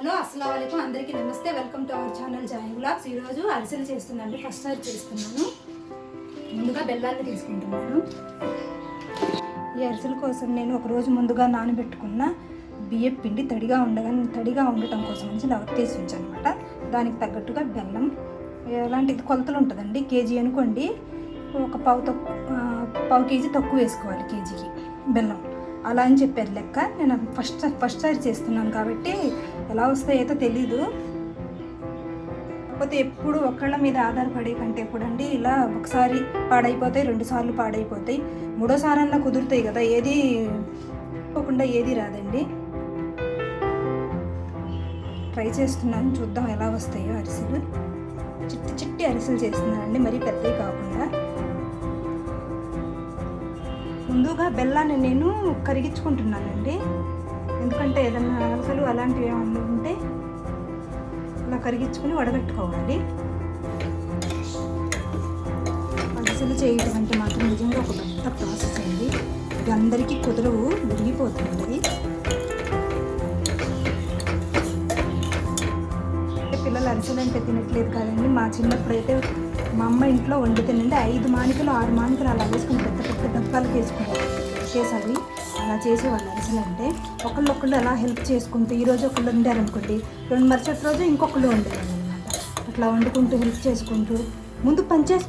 Hello అస్సలాము అలైకుం అందరికీ నమస్తే. Welcome to our channel Joy vlogs. ఈరోజు అరిసెలు చేస్తున్నాను. ఫస్ట్ టైం చేస్తున్నాను. ముందుగా బెల్లాన్ని తీసుకుంటున్నాను. ఈ అరిసెల కోసం నేను ఒక రోజు ముందుగా నానబెట్టుకున్న బియ్యం పిండి తడిగా ఉండటం కోసం నుంచి తీసి ఉంచానమాట. దానికి తగ్గట్టుగా బెల్లం ఎలాంటిది కొలతలు ఉంటుందండి. కేజీ అనుకోండి, ఒక పావు కేజీ తక్కువ వేసుకోవాలి కేజీకి బెల్లం. అలా అని చెప్పారు లెక్క. నేను ఫస్ట్ సారి చేస్తున్నాను కాబట్టి ఎలా వస్తాయో తెలీదు. కాకపోతే ఎప్పుడు ఒకళ్ళ మీద ఆధారపడే కంటే ఎప్పుడండి ఇలా ఒకసారి పాడైపోతాయి, 2 సార్లు పాడైపోతాయి, 3వ సారన్నా కుదురుతాయి కదా. ఏది పోకుండా ఏది రాదండి. ట్రై చేస్తున్నాను, చూద్దాం ఎలా వస్తాయో అరిసెలు. చిట్టి అరిసెలు చేస్తున్నానండి, మరీ పెద్దవి కాకుండా. ముందుగా బెల్లాన్ని నేను కరిగించుకుంటున్నానండి. ఎందుకంటే ఏదన్నా అరిసెలు అలాంటివి ఏమన్నా ఉంటే ఇలా కరిగించుకుని వడగట్టుకోవాలి. అరిసెలు చేయడం అంటే మాత్రం నిజంగా ఒక పెద్ద ప్రాసెస్ అండి. ఇది అందరికీ కుదరవు, విరిగిపోతుంది. పిల్లలు అరిసెలు అంటే తినట్లేదు కదండి. మా చిన్నప్పుడైతే మా అమ్మ ఇంట్లో వండితేనండి 5 మానికలు 6 మానికలు అలా వేసుకుని పెద్ద డబ్బాలకు వేసేసారి అలా చేసేవాళ్ళు. అరిసెలు అంటే ఒకళ్ళు అలా హెల్ప్ చేసుకుంటూ, ఈరోజు ఒకళ్ళు వండారనుకోండి, మరుసటి రోజు ఇంకొకళ్ళు వండేవాళ్ళు అనమాట. అట్లా వండుకుంటూ హెల్ప్ చేసుకుంటూ ముందు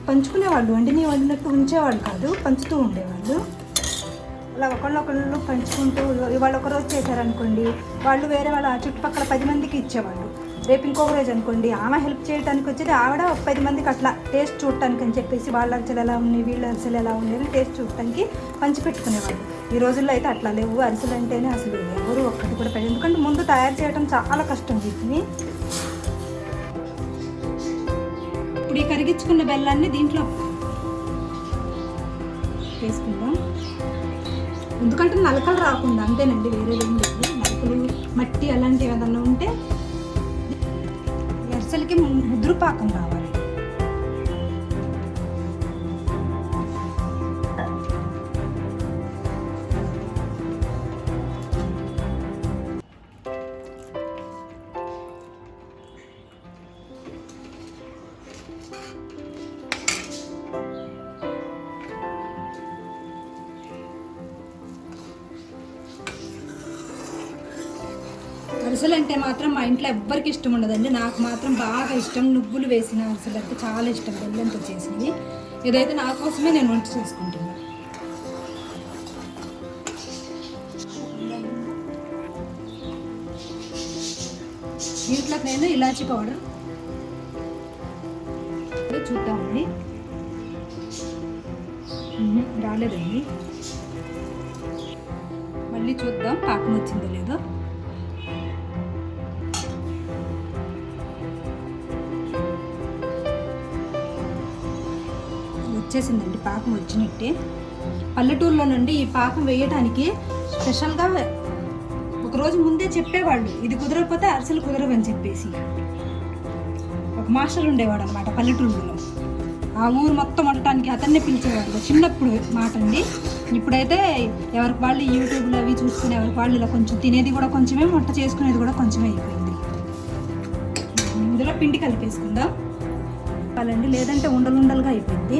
పంచుకునేవాళ్ళు. వండినట్టు ఉంచేవాళ్ళు కాదు, పంచుతూ ఉండేవాళ్ళు. అలా ఒకళ్ళు పంచుకుంటూ ఇవాళ ఒకరోజు చేశారనుకోండి, వాళ్ళు వేరే వాళ్ళ చుట్టుపక్కల 10 మందికి ఇచ్చేవాళ్ళు. రేపు ఇంకొక రోజు అనుకోండి, ఆమె హెల్ప్ చేయడానికి వచ్చేది, ఆవిడ ఒక 10 మందికి అట్లా టేస్ట్ చూడటానికి అని చెప్పేసి వాళ్ళ అరిసెలు ఎలా ఉన్నాయి, వీళ్ళ అరిసెలు ఎలా ఉన్నాయి అని టేస్ట్ చూడటానికి పంచిపెట్టుకునేవాళ్ళు. ఈ రోజుల్లో అయితే అట్లా లేవు. అరిసెలు అంటేనే అసలు ఎవరు ఒక్కటి కూడా పెట్టారు. ఎందుకంటే ముందు తయారు చేయడం చాలా కష్టం వీటిని. ఇప్పుడు ఈ కరిగించుకున్న బెల్లాన్ని దీంట్లో వేసుకుందాం. ఎందుకంటే నలకలు రాకుండా, అంతేనండి, వేరే ఏం లేదు. నలకలు మట్టి అలాంటివి ఏదన్నా ఉంటే అరిసెలకి ముద్రు పాకం రావాలి. అరిసెలు అంటే మాత్రం మా ఇంట్లో ఎవ్వరికి ఇష్టం ఉండదండి. నాకు మాత్రం బాగా ఇష్టం. నువ్వులు వేసిన అరిసెలు అంటే చాలా ఇష్టం, బెల్లంతో చేసినవి. ఇదైతే నా కోసమే నేను వంట చేసుకుంటున్నాను. దీంట్లో నేను ఇలాచీ పౌడర్ చూద్దామండి. రాలేదండి, మళ్ళీ చూద్దాం పాకం వచ్చిందో లేదో. వచ్చేసిందండి, పాకం వచ్చినట్టే. పల్లెటూరులో నుండి ఈ పాకం వేయడానికి స్పెషల్గా ఒకరోజు ముందే చెప్పేవాళ్ళు, ఇది కుదరకపోతే అరిసెలు కుదరవని చెప్పేసి. ఒక మాస్టర్ ఉండేవాడు అనమాట పల్లెటూరులో. ఆ ఊరు మొత్తం వండటానికి అతన్నే పిలిచేవాళ్ళు. చిన్నప్పుడు మాట అండి. ఇప్పుడైతే ఎవరికి వాళ్ళు యూట్యూబ్లో అవి చూసుకుని ఎవరికి వాళ్ళు ఇలా కొంచెం తినేది కూడా కొంచెమే, వంట చేసుకునేది కూడా కొంచెమే అయిపోయింది. ఇందులో పిండి కలిపేసుకుందాం వాళ్ళండి, లేదంటే ఉండలుగా అయిపోయింది.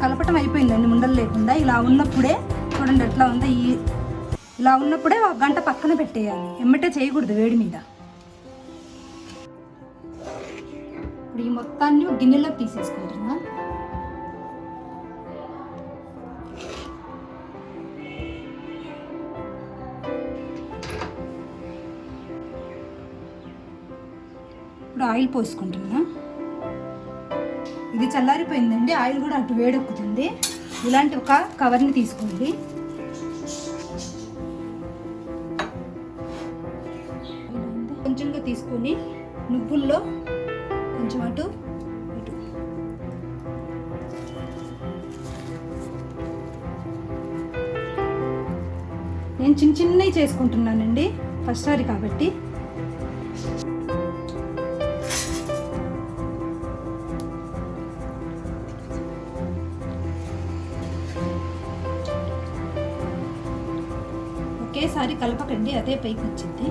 కలపటం అయిపోయిందండి, ఉండలు లేకుండా. ఇలా ఉన్నప్పుడే చూడండి ఎట్లా ఉందో. ఇలా ఉన్నప్పుడే 1 గంట పక్కన పెట్టేయాలి, ఎమ్మటే చేయకూడదు వేడి మీద. ఇప్పుడు ఈ మొత్తాన్ని గిన్నెలో తీసేసుకుంటున్నా. ఇప్పుడు ఆయిల్ పోసుకుంటున్నా. ఇది చల్లారిపోయిందండి, ఆయిల్ కూడా అటు వేడెక్కుతుంది. ఇలాంటి ఒక కవర్ని తీసుకోండి. కొంచెంగా తీసుకొని నువ్వుల్లో కొంచెం అటు ఇటు నేను చిన్న చిన్నవి చేసుకుంటున్నానండి, ఫస్ట్ సారి కాబట్టి. ఒకేసారి కలపకండి, అదే పైకి వచ్చింది.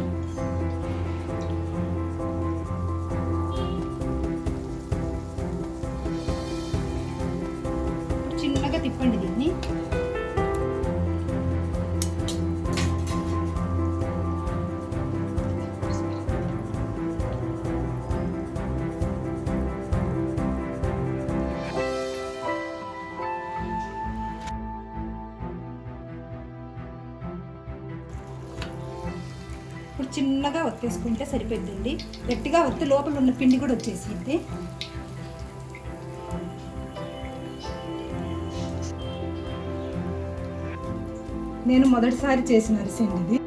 చిన్నగా తిప్పండి దీన్ని. ఇప్పుడు చిన్నగా ఒత్తేసుకుంటే సరిపోద్దండి. గట్టిగా ఒత్తి లోపల ఉన్న పిండి కూడా వచ్చేసింది. నేను మొదటిసారి చేసిన అరిసెండి ఇది.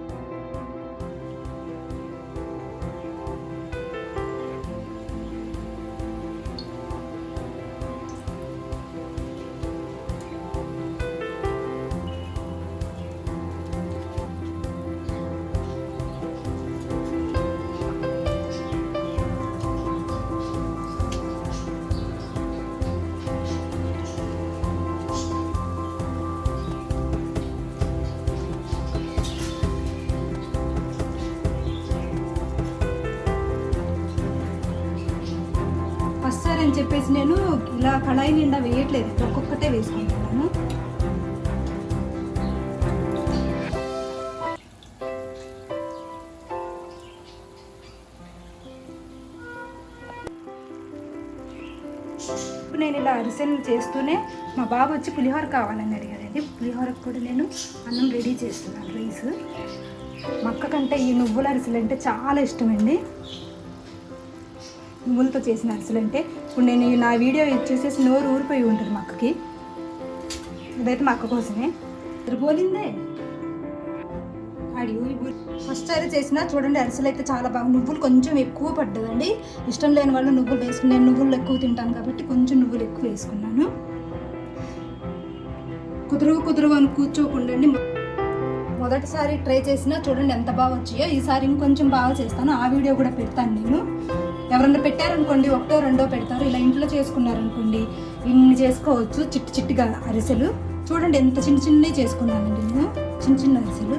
అని చెప్పేసి నేను ఇలా కళాయి నిండా వేయట్లేదు, ఒక్కొక్కటే వేసుకుంటున్నాను. ఇప్పుడు నేను ఇలా అరిసెలు చేస్తూనే మా బాబు వచ్చి పులిహోర కావాలని అడిగారండి. పులిహోరకు కూడా నేను అన్నం రెడీ చేస్తున్నాను, రైస్. మా అక్క కంటే ఈ నువ్వుల అరిసెలు అంటే చాలా ఇష్టమండి. నువ్వులతో చేసిన అరిసెలు అంటే ఇప్పుడు నేను నా వీడియో చూసేసి నోరు ఊరిపోయి ఉంటుంది మా అక్కకి. ఇదైతే మా అక్క కోసమే. పోలిందే అడిగి ఫస్ట్ సారి చేసిన చూడండి, అరిసెలు అయితే చాలా బాగా. నువ్వులు కొంచెం ఎక్కువ పడ్డదండి. ఇష్టం లేని వాళ్ళు నువ్వులు వేసుకుని, నేను నువ్వులు ఎక్కువ తింటాను కాబట్టి కొంచెం నువ్వులు ఎక్కువ వేసుకున్నాను. కుదురు అని కూర్చోకుండండి. మొదటిసారి ట్రై చేసినా చూడండి ఎంత బాగా వచ్చాయో. ఈసారి ఇంకొంచెం బాగా చేస్తాను, ఆ వీడియో కూడా పెడతాను నేను. ఎవరన్నా పెట్టారనుకోండి, ఒకటో రెండో పెడతారు. ఇలా ఇంట్లో చేసుకున్నారనుకోండి ఇన్ని చేసుకోవచ్చు, చిట్టిగా అరిసెలు. చూడండి ఎంత చిన్నవి చేసుకున్నానండి నేను, చిన్న అరిసెలు.